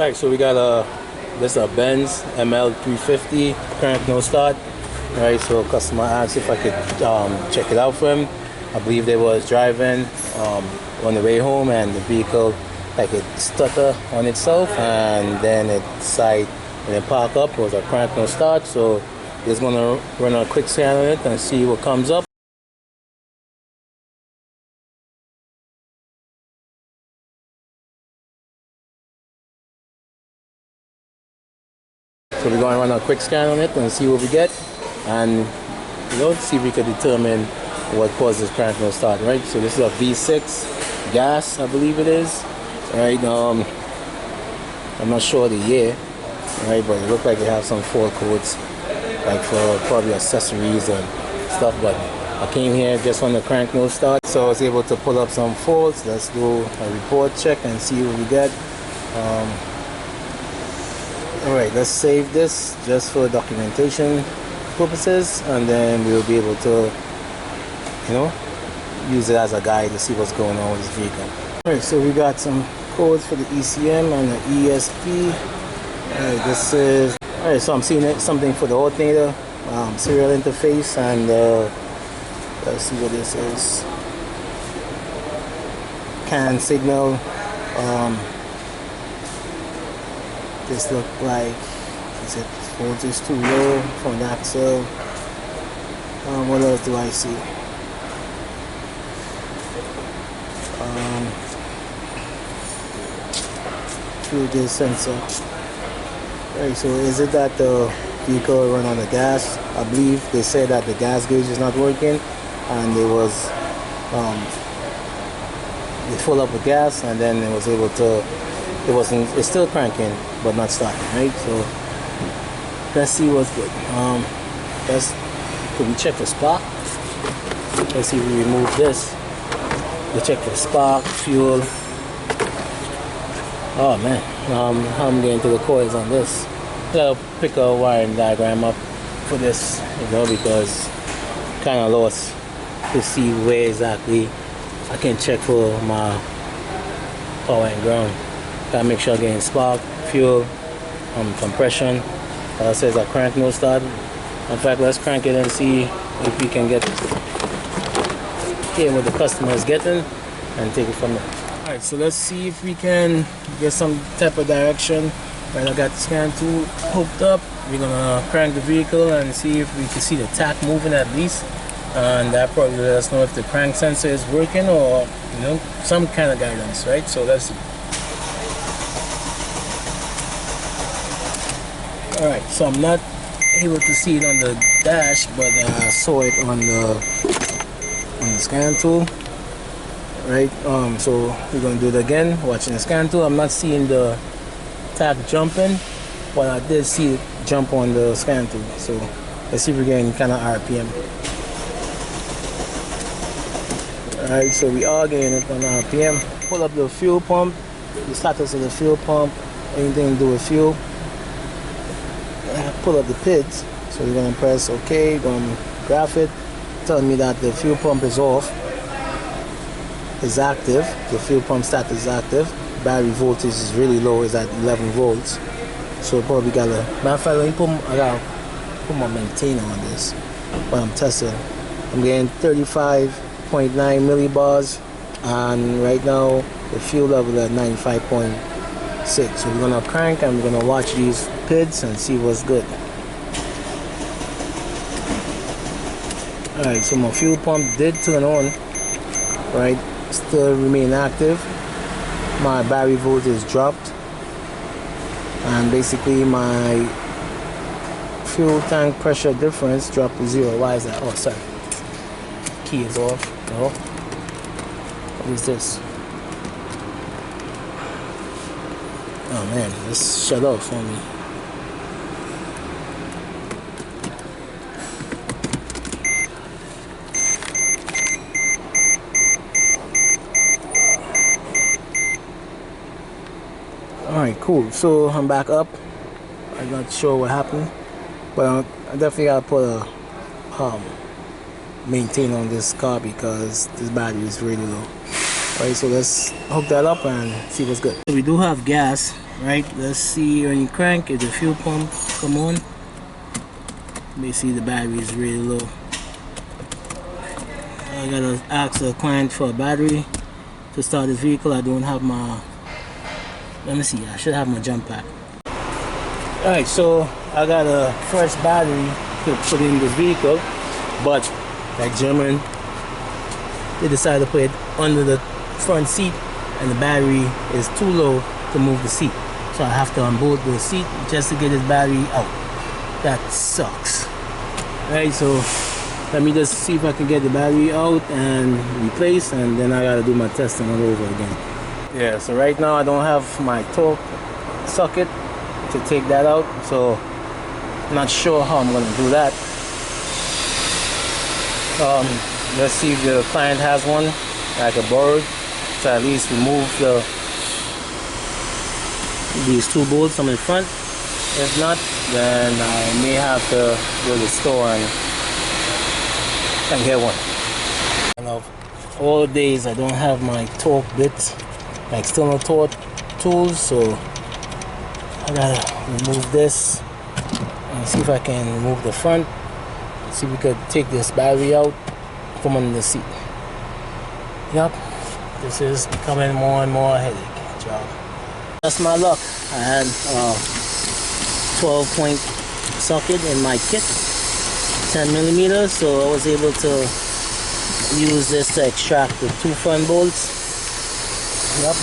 Alright, so we got this is a Benz ML350 current no start. Alright, so customer asked if I could check it out for him. I believe they was driving on the way home and the vehicle like it stutter on itself and then it decided when it park up, it was a current no start. So just gonna run a quick scan on it and see what comes up. So we're going to run a quick scan on it and see what we get, and see if we can determine what causes current no start. Right. So this is a V6 gas, I believe it is. Right. I'm not sure the year. Right, but it looks like they have some fault codes, like for probably accessories and stuff. But I came here just on the crank no start, so I was able to pull up some faults. Let's do a report check and see what we get. Alright, let's save this just for documentation purposes, and then we'll be able to, use it as a guide to see what's going on with this vehicle. Alright, so we got some codes for the ECM and the ESP. Alright, this is, alright, so I'm seeing something for the alternator, serial interface, and let's see what this is. CAN signal. This look like, is it voltage too low from the axle? What else do I see? Fuel gauge sensor. Right, so is it that the vehicle run on the gas? I believe they said that the gas gauge is not working, and it was they full up with gas, and then it was able to. It's still cranking, but not starting, right? So let's see what's good. Could we check for spark? Let's see if we remove this. We check for spark, fuel. Oh man, I'm getting to the coils on this. I'll pick a wiring diagram up for this, because kind of lost to see where exactly I can check for my power and ground. Gotta make sure I'm getting spark, fuel, compression. It says a crank no start. In fact, let's crank it and see if we can get what the customer is getting and take it from there. Alright, so let's see if we can get some type of direction. Right, I got the scan tool hooked up. We're gonna crank the vehicle and see if we can see the tach moving at least. And that probably let us know if the crank sensor is working or some kind of guidance, right? So let's see. Alright, so I'm not able to see it on the dash, but I saw it on the scan tool. Right, so we're gonna do it again, watching the scan tool. I'm not seeing the tach jumping, but I did see it jump on the scan tool. So let's see if we're getting kind of RPM. Alright, so we are getting it on RPM. Pull up the fuel pump, the status of the fuel pump, anything to do with fuel. Pull up the PIDs, so we're going to press OK, going to graph it, telling me that the fuel pump is off, is active, the fuel pump status is active, battery voltage is really low, is at 11 volts, so probably got a, matter of fact, let me put my maintainer on this while I'm testing. I'm getting 35.9 millibars, and right now the fuel level at 95.6. So we're gonna crank and we're gonna watch these PIDs and see what's good. Alright, so my fuel pump did turn on, right? Still remain active. My battery voltage dropped, and basically my fuel tank pressure difference dropped to 0. Why is that? Oh, sorry. Key is off. No. What is this? Oh man, this shut off on me. Alright, cool. So I'm back up. I'm not sure what happened, but I definitely gotta put a maintain on this car because this battery is really low. Alright, so let's hook that up and see what's good. So we do have gas Right, let's see when you crank if the fuel pump come on. Basically the battery is really low. I gotta ask the client for a battery to start this vehicle. I don't have my, let me see, I should have my jump pack. Alright, so I got a fresh battery to put in this vehicle, but like German, they decided to put it under the front seat and the battery is too low to move the seat. So I have to unbolt the seat just to get this battery out. That sucks. Alright, so let me just see if I can get the battery out and replace, and then I gotta do my testing all over again. Yeah, so right now I don't have my torque socket to take that out, so I'm not sure how I'm gonna do that. Let's see if the client has one like a board, so at least remove these two bolts from the front. If not, then I may have to go to the store and get one. And of all days I don't have my torque bits, my external torque tools, so I gotta remove this and see if I can remove the front. See if we could take this battery out from under the seat. Yep, this is becoming more and more a headache job. That's my luck. I had a 12-point socket in my kit, 10mm, so I was able to use this to extract the two front bolts. Yep,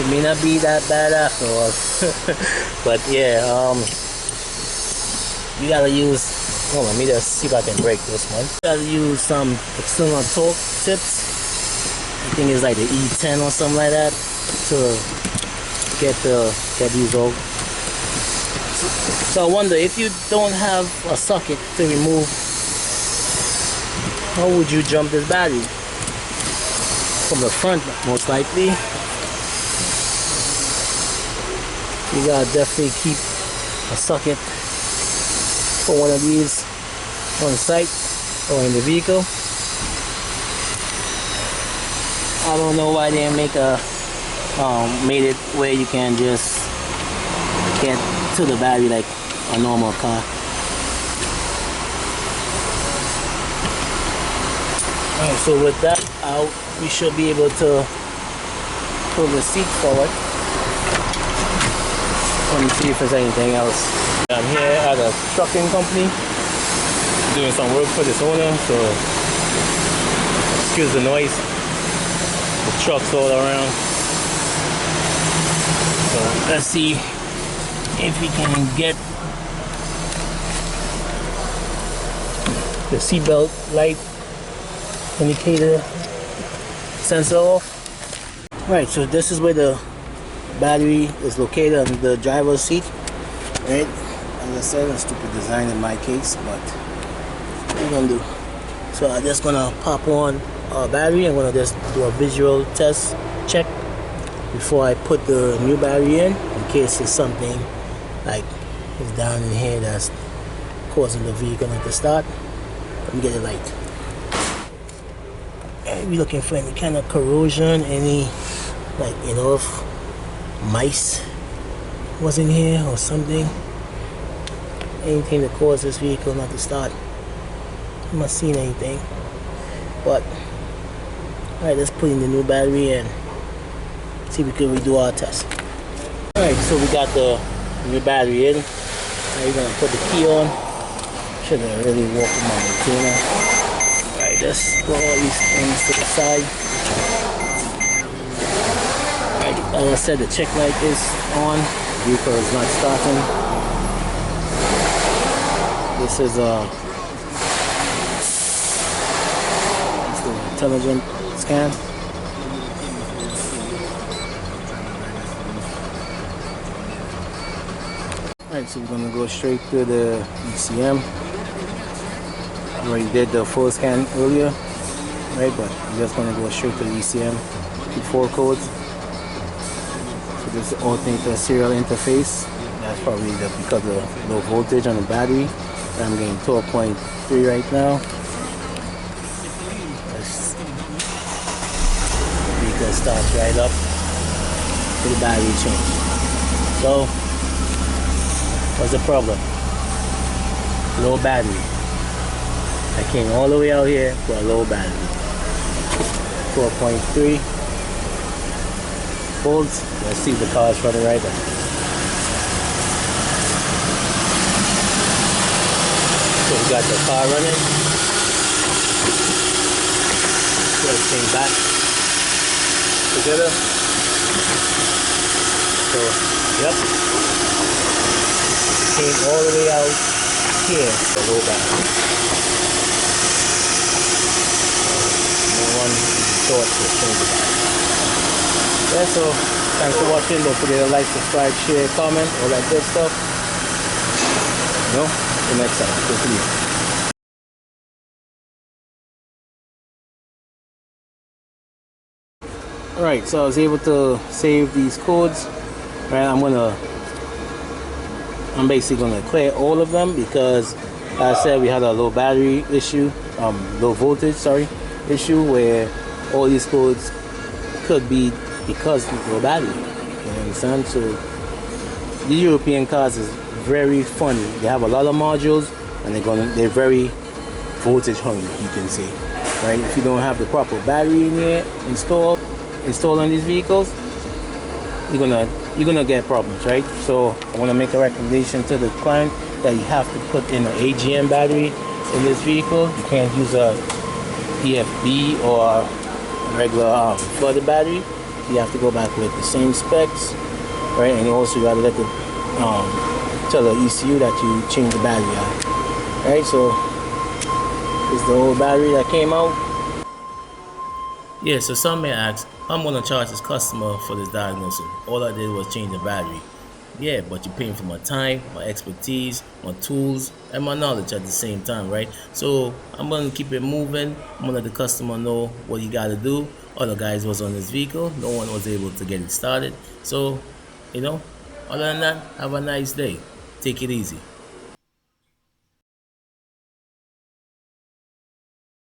it may not be that bad after all. But yeah, you gotta use, hold on, let me just see if I can break this one. You gotta use some external torque tips. I think it's like the E10 or something like that to get these out. So I wonder, if you don't have a socket to remove, how would you jump this battery? From the front, most likely. You gotta definitely keep a socket for one of these on site or in the vehicle. I don't know why they didn't make made it where you can just get to the battery like a normal car. Alright, so with that out, we should be able to pull the seat forward. Let me see if there's anything else. I'm here at a trucking company doing some work for this owner, so excuse the noise. The trucks all around. So let's see if we can get the seatbelt light indicator sensor off. Right, so this is where the battery is located on the driver's seat. Right, as I said, a stupid design in my case, but what are you gonna do? So I'm just gonna pop on a battery. I'm gonna just do a visual test check before I put the new battery in case it's something like it's down in here that's causing the vehicle not to start. Let me get it light. And we're looking for any kind of corrosion, any, like, you know, if mice was in here or something, anything that caused this vehicle not to start. I'm not seeing anything, but alright, let's put in the new battery and see if we can redo our test. Alright, so we got the new battery in. Now you're gonna put the key on. Should have really walked with my retainer. Alright, let's put all these things to the side. Alright, as I said, the check light is on. The vehicle is not starting. This is the intelligent scan. Alright, so we're gonna go straight to the ECM. We already did the full scan earlier, right? But we're just gonna go straight to the ECM, the 4 codes. So this is alternator serial interface. That's probably because of the low voltage on the battery. I'm getting 12.3 right now. The vehicle starts right up to the battery change. So what's the problem? Low battery. I came all the way out here for a low battery. 4.3 volts. Let's see if the car is running right now. So we got the car running. So it came back together. So yep. Came all the way out here for low battery. No one thought to change the battery. Yeah, so thanks for watching. Don't forget to like, subscribe, share, comment, all that good stuff. You know, till next time. Continue. Alright, so I was able to save these codes. Right, I'm basically gonna clear all of them because like I said, we had a low battery issue, low voltage, issue where all these codes could be because of low battery. You understand? So the European cars is very funny. They have a lot of modules and they're very voltage hungry, you can say. Right? If you don't have the proper battery in here installed on these vehicles, you're gonna get problems, right? So I want to make a recommendation to the client that you have to put in an AGM battery in this vehicle. You can't use a EFB or a regular flooded battery. You have to go back with the same specs, right? And also you gotta let the tell the ECU that you change the battery out, right? So this is the old battery that came out. Yeah, so some may ask, I'm going to charge this customer for this diagnosing. All I did was change the battery. Yeah, but you're paying for my time, my expertise, my tools, and my knowledge at the same time, right? So I'm going to keep it moving. I'm going to let the customer know what you got to do. Other guys was on this vehicle. No one was able to get it started. So, other than that, have a nice day. Take it easy.